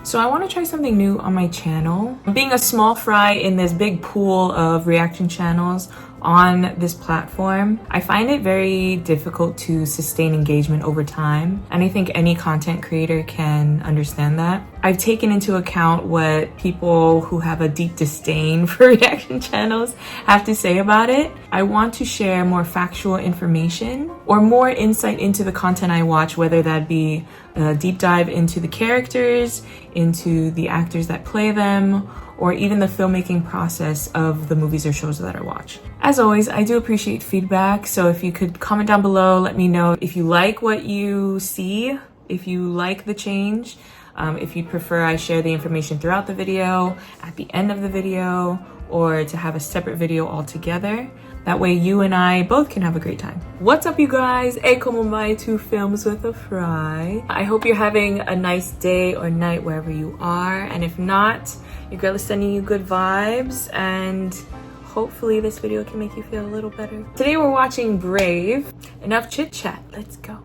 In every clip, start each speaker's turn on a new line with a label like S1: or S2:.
S1: So I want to try something new on my channel. Being a small fry in this big pool of reaction channels on this platform, I find it very difficult to sustain engagement over time. And I think any content creator can understand that. I've taken into account what people who have a deep disdain for reaction channels have to say about it. I want to share more factual information or more insight into the content I watch, whether that be a deep dive into the characters, into the actors that play them, or even the filmmaking process of the movies or shows that I watch. As always, I do appreciate feedback, so if you could comment down below, let me know if you like what you see, if you like the change, if you prefer I share the information throughout the video, at the end of the video, or to have a separate video altogether. That way you and I both can have a great time. What's up, you guys? Hey, como vai to Films with a Fry? I hope you're having a nice day or night wherever you are. And if not, your girl is sending you good vibes, and hopefully this video can make you feel a little better. Today we're watching Brave. Enough chit chat, let's go.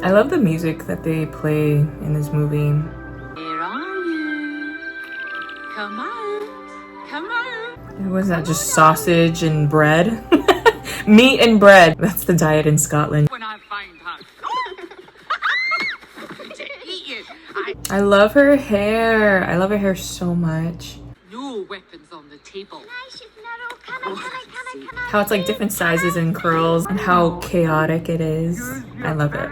S1: I love the music that they play in this movie.
S2: Where are you? Come on, come on.
S1: Was that just sausage and bread? Meat and bread. That's the diet in Scotland.
S2: When I find her, to eat you.
S1: I love her hair. I love her hair so much.
S2: No weapons on the table.
S1: How it's like different sizes and curls, and how chaotic it is. I love it.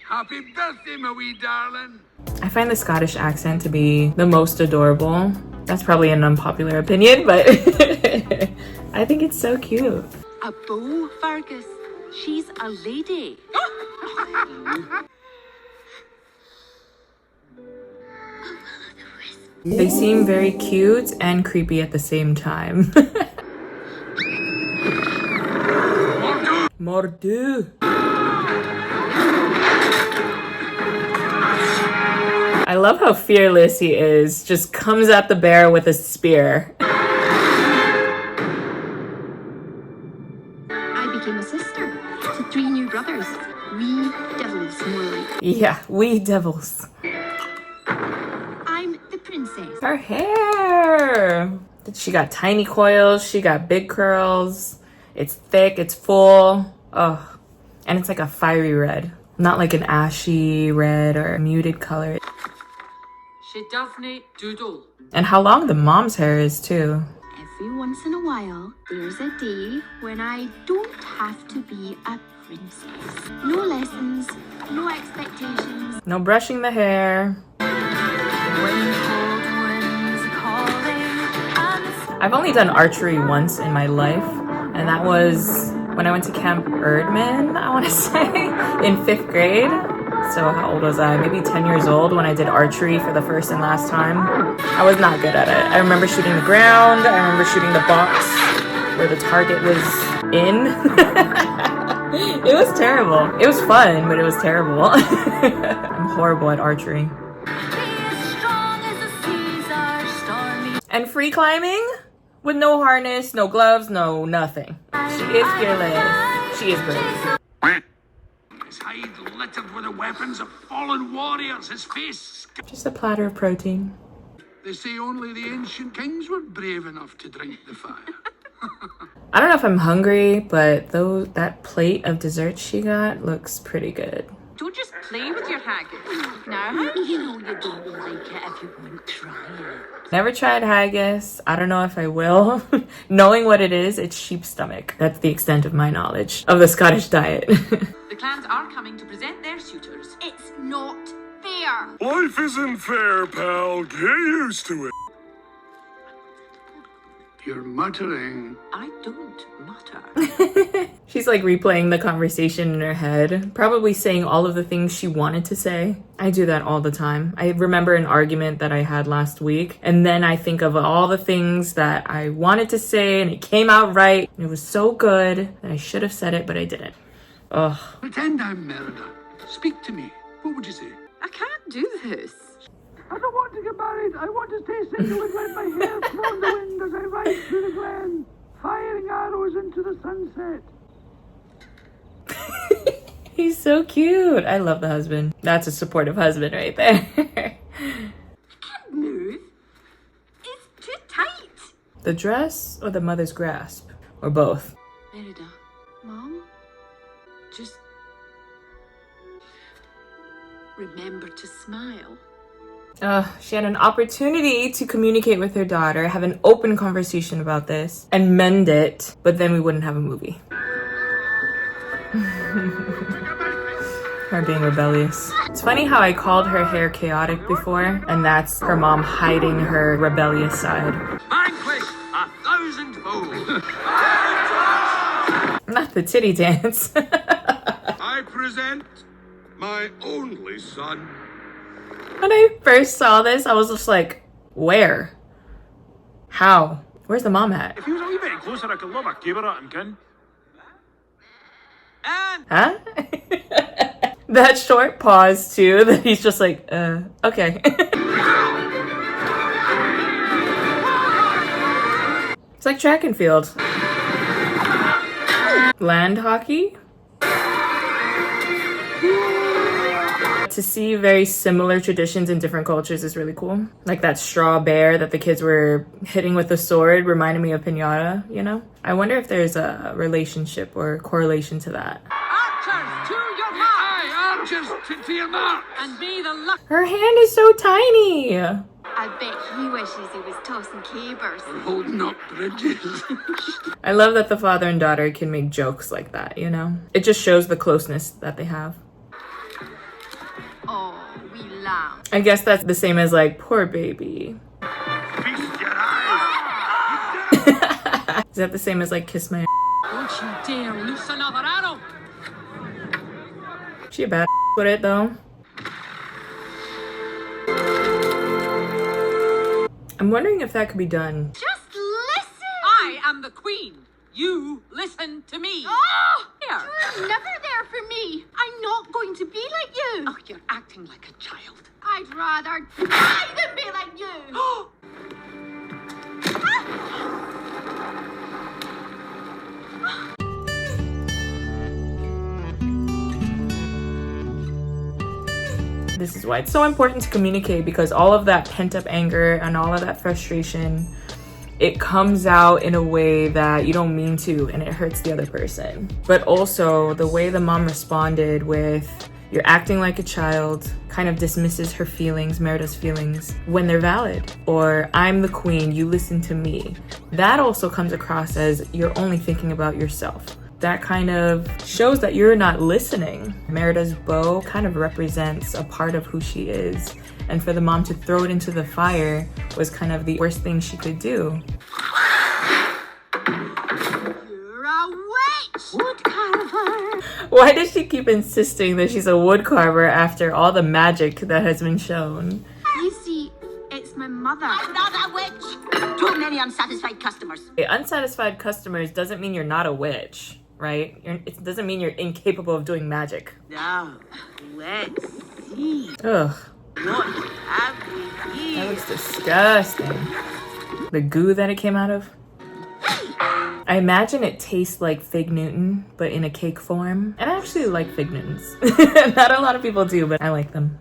S3: Happy birthday, my wee darling.
S1: I find the Scottish accent to be the most adorable. That's probably an unpopular opinion, but I think it's so cute.
S2: A beau, Fergus. She's a lady.
S1: They seem very cute and creepy at the same time. Mordu. I love how fearless he is. Just comes at the bear with a spear.
S4: I became a sister to 3 new brothers. Wee devils, more like.
S1: Yeah, we devils.
S4: I'm the princess.
S1: Her hair. She got tiny coils. She got big curls. It's thick. It's full. Oh, and it's like a fiery red. Not like an ashy red or a muted color.
S2: She doesn't doodle.
S1: And how long the mom's hair is too.
S4: Every once in a while, there's a day when I don't have to be a princess. No lessons, no expectations.
S1: No brushing the hair. I've only done archery once in my life, and that was when I went to Camp Erdman, I want to say, in 5th grade. So how old was I? Maybe 10 years old when I did archery for the first and last time. I was not good at it. I remember shooting the ground. I remember shooting the box where the target was in. It was terrible. It was fun, but it was terrible. I'm horrible at archery. And free climbing? With no harness, no gloves, no nothing. She is fearless. She is brave.
S3: His hide littered with the weapons of fallen warriors, his face.
S1: Just a platter of protein.
S3: They say only the ancient kings were brave enough to drink the fire.
S1: I don't know if I'm hungry, but that plate of dessert she got looks pretty good.
S2: Don't just play with your haggis.
S4: Now, how do you know you don't like it if you won't try it?
S1: Never tried haggis. I don't know if I will. Knowing what it is, it's sheep stomach. That's the extent of my knowledge of the Scottish diet.
S2: The clans are coming to present their suitors.
S4: It's not fair.
S5: Life isn't fair, pal. Get used to it.
S3: You're muttering.
S2: I don't mutter.
S1: She's like replaying the conversation in her head, probably saying all of the things she wanted to say. I do that all the time. I remember an argument that I had last week, and then I think of all the things that I wanted to say, and it came out right. It was so good that I should have said it, but I didn't. Ugh.
S3: Pretend I'm Merida. Speak to me. What would you say?
S2: I can't do this.
S3: I don't want to get married. I want to stay single and let my hair flow in the wind as I ride through the glen, firing arrows into the sunset.
S1: He's so cute. I love the husband. That's a supportive husband right there.
S4: Can't move. It's too tight.
S1: The dress or the mother's grasp? Or both?
S2: Merida,
S4: Mom?
S2: just remember to smile.
S1: She had an opportunity to communicate with her daughter, have an open conversation about this, and mend it, but then we wouldn't have a movie. Her being rebellious. It's funny how I called her hair chaotic before, and that's her mom hiding her rebellious side.
S3: Vanquish 1,000-fold.
S1: Not the titty dance.
S5: I present my only son.
S1: When I first saw this, I was just like, where? How? Where's the mom at?
S3: If he was a wee bit closer, I could lob a caber at him, kin. And
S1: Huh? That short pause too, that he's just like, okay. It's like track and field. Land hockey? To see very similar traditions in different cultures is really cool. Like that straw bear that the kids were hitting with a sword reminded me of piñata, you know? I wonder if there's a relationship or correlation to that.
S2: Archers, to your mark!
S3: aye, archers to your mark.
S2: And be the luck.
S1: Her hand is so tiny!
S4: I bet he wishes he was tossing cabers.
S3: Holding up bridges.
S1: I love that the father and daughter can make jokes like that, you know? It just shows the closeness that they have.
S4: Oh, we lamb.
S1: I guess that's the same as like, poor baby.
S3: Feast your eyes.
S1: Is that the same as like, kiss my
S2: Don't you dare loose another arrow.
S1: She a bad with it though. I'm wondering if that could be done.
S4: Just listen!
S2: I am the queen. You listen to me.
S4: Oh!
S2: Here.
S4: You're never there for me. I'm not going to be like you.
S2: Oh, you're acting like a child.
S4: I'd rather die than be like you.
S1: This is why it's so important to communicate, because all of that pent-up anger and all of that frustration, it comes out in a way that you don't mean to, and it hurts the other person. But also the way the mom responded with, you're acting like a child, kind of dismisses her feelings, Merida's feelings, when they're valid. Or, I'm the queen, you listen to me. That also comes across as you're only thinking about yourself. That kind of shows that you're not listening. Merida's bow kind of represents a part of who she is. And for the mom to throw it into the fire was kind of the worst thing she could do.
S4: You're a witch! Wood carver!
S1: Why does she keep insisting that she's a wood carver after all the magic that has been shown?
S4: You see, it's my mother.
S6: I'm not a witch. Too many unsatisfied customers.
S1: Okay, unsatisfied customers doesn't mean you're not a witch, right? It doesn't mean you're incapable of doing magic.
S6: Now, let's see.
S1: Ugh,
S6: What have we
S1: that
S6: here?
S1: looks disgusting. The goo that it came out of. I imagine it tastes like Fig Newton, but in a cake form. And I actually like Fig Newtons. Not a lot of people do, but I like them.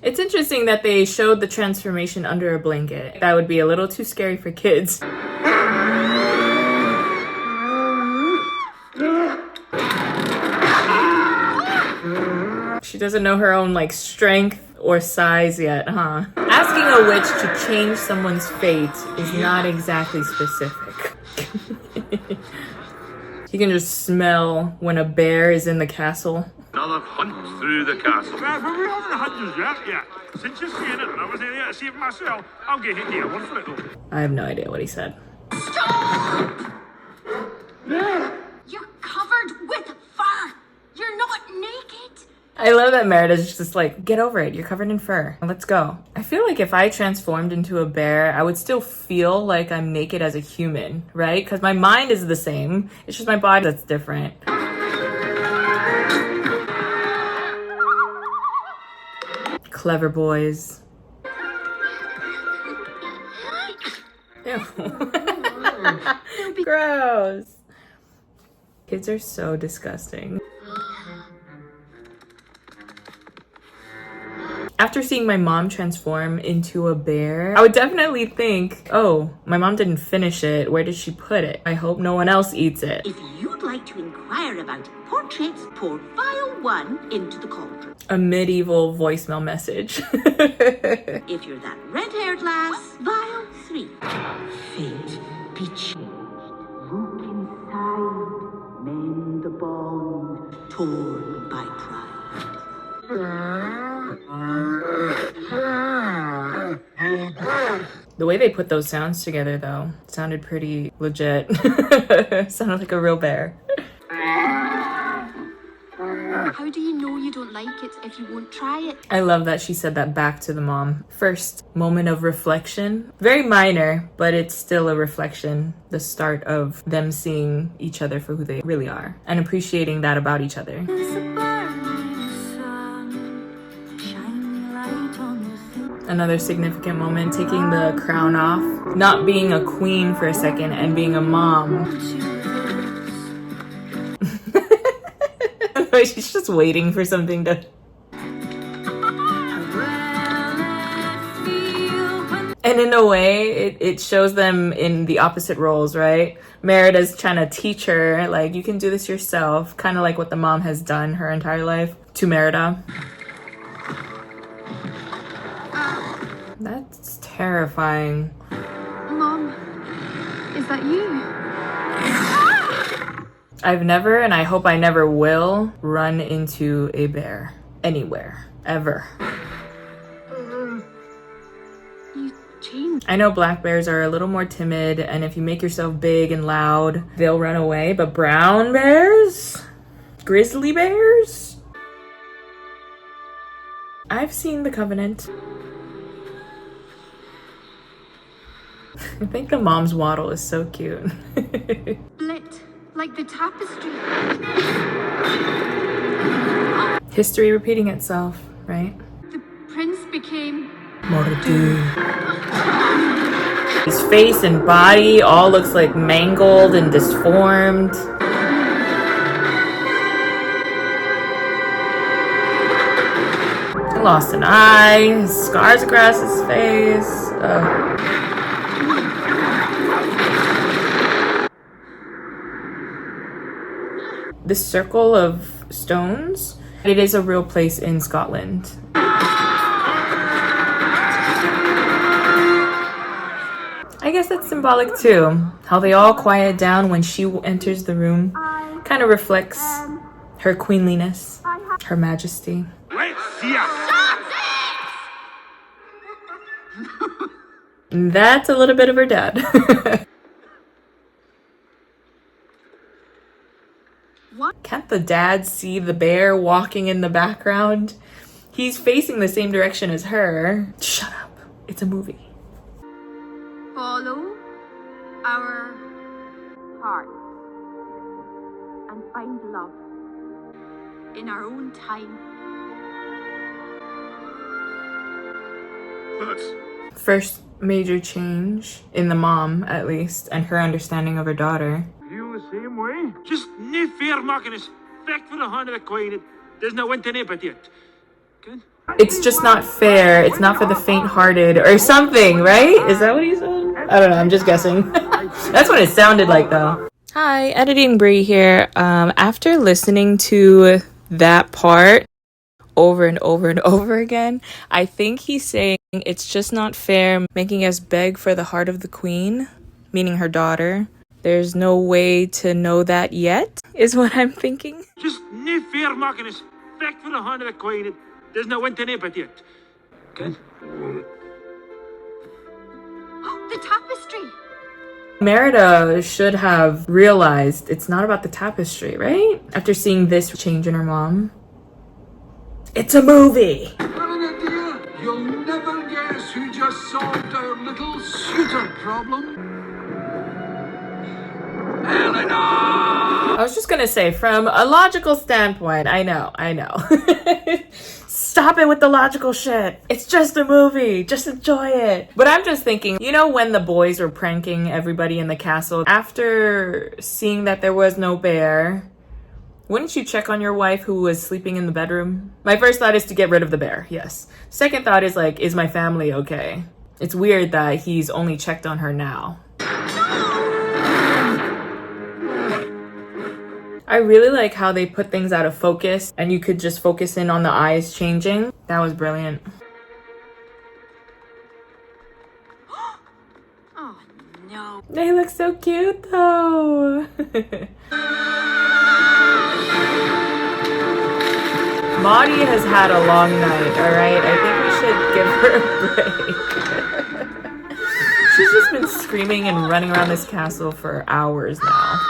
S1: It's interesting that they showed the transformation under a blanket. That would be a little too scary for kids. She doesn't know her own like strength or size yet, huh? Asking a witch to change someone's fate is not exactly specific. You can just smell when a bear is in the castle.
S5: Another hunt through the castle.
S3: Right, but we haven't had yours yet. Yeah. Since you're saying it, and I was there to see it myself, I'll get hit a word for it though.
S1: I have no idea what he said.
S4: You're covered with fur. You're not naked.
S1: I love that Merida's just like, get over it, you're covered in fur. Let's go. I feel like if I transformed into a bear, I would still feel like I'm naked as a human, right? Because my mind is the same. It's just my body that's different. Clever boys. Ew. Gross. Kids are so disgusting. After seeing my mom transform into a bear, I would definitely think, oh, my mom didn't finish it. Where did she put it? I hope no one else eats it.
S6: If you'd like to inquire about portraits, pour vial 1 into the cauldron.
S1: A medieval voicemail message.
S6: If you're that red-haired lass, vial 3. Fate be changed. Look inside. Mend the bond torn by pride.
S1: The way they put those sounds together, though, sounded pretty legit. Sounded like a real bear.
S4: How do you know you don't like it if you won't try it?
S1: I love that she said that back to the mom. First moment of reflection. Very minor, but it's still a reflection. The start of them seeing each other for who they really are and appreciating that about each other. Another significant moment, taking the crown off. Not being a queen for a second and being a mom. She's just waiting for something to... And in a way, it shows them in the opposite roles, right? Merida's trying to teach her, like, you can do this yourself. Kind of like what the mom has done her entire life to Merida. That's terrifying.
S4: Mom, is that you?
S1: I've never, and I hope I never will, run into a bear. Anywhere. Ever.
S4: You changed.
S1: I know black bears are a little more timid, and if you make yourself big and loud, they'll run away. But brown bears? Grizzly bears? I've seen The Covenant. I think the mom's waddle is so cute.
S4: Split, like the tapestry.
S1: History repeating itself, right?
S4: The prince became...
S1: Merida. His face and body all looks like mangled and disformed. He lost an eye, scars across his face. This circle of stones, it is a real place in Scotland. I guess that's symbolic too. How they all quiet down when she enters the room kind of reflects her queenliness, her majesty.
S5: Let's see ya.
S1: That's a little bit of her dad. Can't the dad see the bear walking in the background? He's facing the same direction as her. Shut up. It's a movie.
S4: Follow our hearts and find love in our own time.
S5: That's
S1: First major change in the mom, at least, and her understanding of her daughter.
S3: Feel the same way?
S7: Just no fear making us respect for the hand of the queen. It doesn't win to anybody yet. Good.
S1: It's just not fair. It's not for the faint-hearted or something, right? Is that what he said? I don't know. I'm just guessing. That's what it sounded like, though. Hi, Editing Bree here. After listening to that part over and over and over again, I think he's saying it's just not fair making us beg for the heart of the queen, meaning her daughter. There's no way to know that yet, is what I'm thinking.
S7: Just no fear making us respect for the hand of the queen. It doesn't win to anybody yet. Good.
S4: The tapestry!
S1: Merida should have realized it's not about the tapestry, right? After seeing this change in her mom. It's a movie!
S3: Merida, dear, you'll never guess who just solved our little suitor problem. Elinor!
S1: I was just gonna say, from a logical standpoint, I know. Stop it with the logical shit. It's just a movie. Just enjoy it. But I'm just thinking, you know, when the boys were pranking everybody in the castle, after seeing that there was no bear, wouldn't you check on your wife who was sleeping in the bedroom? My first thought is to get rid of the bear, yes. Second thought is like, is my family okay? It's weird that he's only checked on her now. I really like how they put things out of focus and you could just focus in on the eyes changing. That was brilliant.
S4: Oh, no.
S1: They look so cute though. Maudie has had a long night, alright? I think we should give her a break. She's just been screaming and running around this castle for hours now.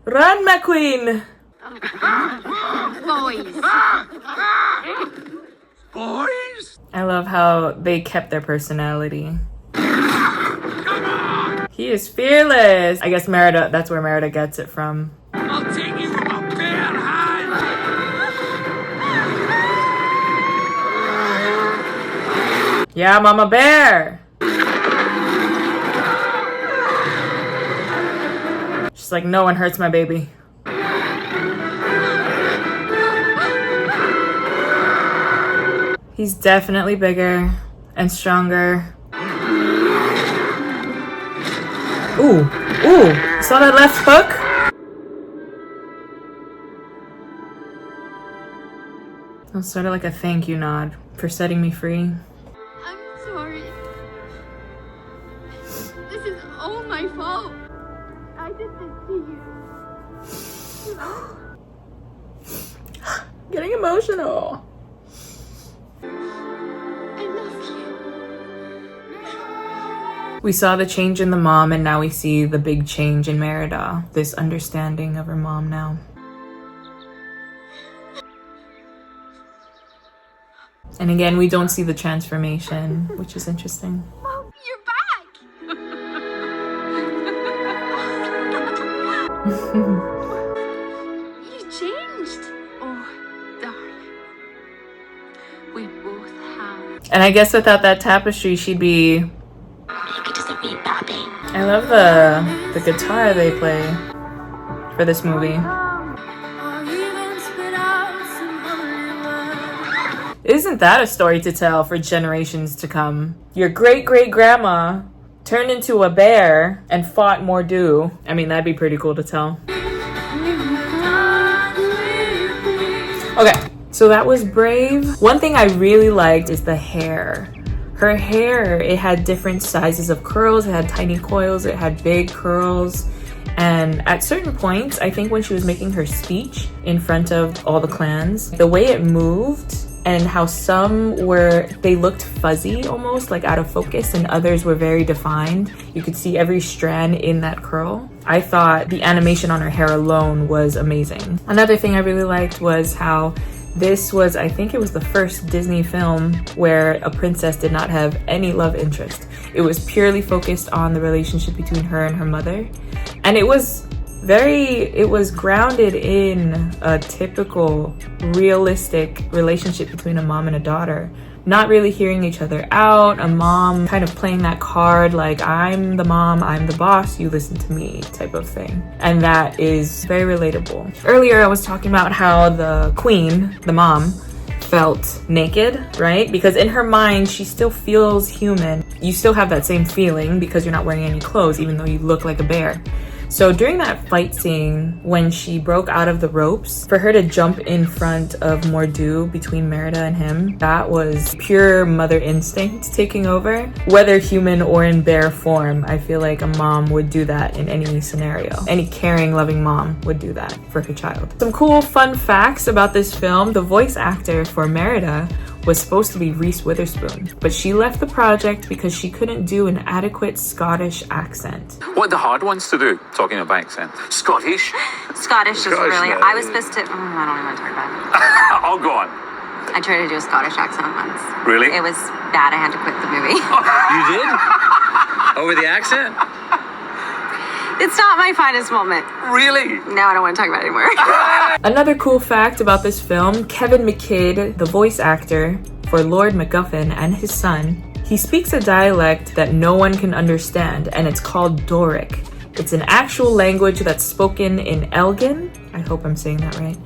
S1: Run, my queen!
S4: Boys.
S3: Boys?
S1: I love how they kept their personality. He is fearless. I guess Merida, that's where Merida gets it from.
S3: I'll take you from a bare hand.
S1: Yeah, Mama Bear. She's like, no one hurts my baby. He's definitely bigger and stronger. Ooh, ooh, saw that left hook? That was sort of like a thank you nod for setting me free.
S4: I'm sorry. This is all my fault. I did this to you.
S1: Getting emotional.
S4: I love you.
S1: We saw the change in the mom and now we see the big change in Merida. This understanding of her mom now. And again, we don't see the transformation, which is interesting.
S4: Mom, you're back. You changed. Oh, darling. We both have.
S1: And I guess without that tapestry, she'd be... I love the guitar they play for this movie. Isn't that a story to tell for generations to come? Your great-great-grandma turned into a bear and fought Mordu. I mean, that'd be pretty cool to tell. Okay, so that was brave. One thing I really liked is the hair. Her hair, it had different sizes of curls. It had tiny coils, it had big curls. And at certain points, I think when she was making her speech in front of all the clans, the way it moved and how some they looked fuzzy almost, like out of focus, and others were very defined. You could see every strand in that curl. I thought the animation on her hair alone was amazing. Another thing I really liked was how this was, I think it was the first Disney film where a princess did not have any love interest. It was purely focused on the relationship between her and her mother. And it was grounded in a typical, realistic relationship between a mom and a daughter. Not really hearing each other out, a mom kind of playing that card like, I'm the mom, I'm the boss, you listen to me type of thing. And that is very relatable. Earlier I was talking about how the queen, the mom, felt naked, right? Because in her mind, she still feels human. You still have that same feeling because you're not wearing any clothes, even though you look like a bear. So during that fight scene, when she broke out of the ropes, for her to jump in front of Mordu between Merida and him, that was pure mother instinct taking over. Whether human or in bear form, I feel like a mom would do that in any scenario. Any caring, loving mom would do that for her child. Some cool, fun facts about this film. The voice actor for Merida was supposed to be Reese Witherspoon, but she left the project because she couldn't do an adequate Scottish accent.
S8: What are the hard ones to do, talking about accent? Scottish?
S9: Scottish is really...
S8: no.
S9: I was supposed to... I don't even want to talk about it.
S8: I'll go on.
S9: I tried to do a Scottish accent once.
S8: Really?
S9: It was bad. I had to quit the movie.
S8: You did? Over the accent?
S9: It's not my finest moment.
S8: Really?
S9: No, I don't want to talk about it anymore.
S1: Another cool fact about this film, Kevin McKidd, the voice actor for Lord MacGuffin and his son, he speaks a dialect that no one can understand, and it's called Doric. It's an actual language that's spoken in Elgin. I hope I'm saying that right.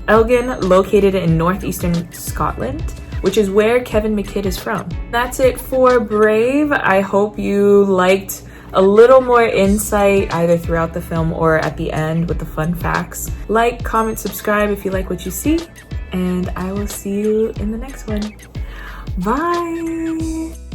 S1: Elgin, located in northeastern Scotland, which is where Kevin McKidd is from. That's it for Brave. I hope you liked a little more insight either throughout the film or at the end with the fun facts. Like, comment, subscribe if you like what you see, and I will see you in the next one. Bye!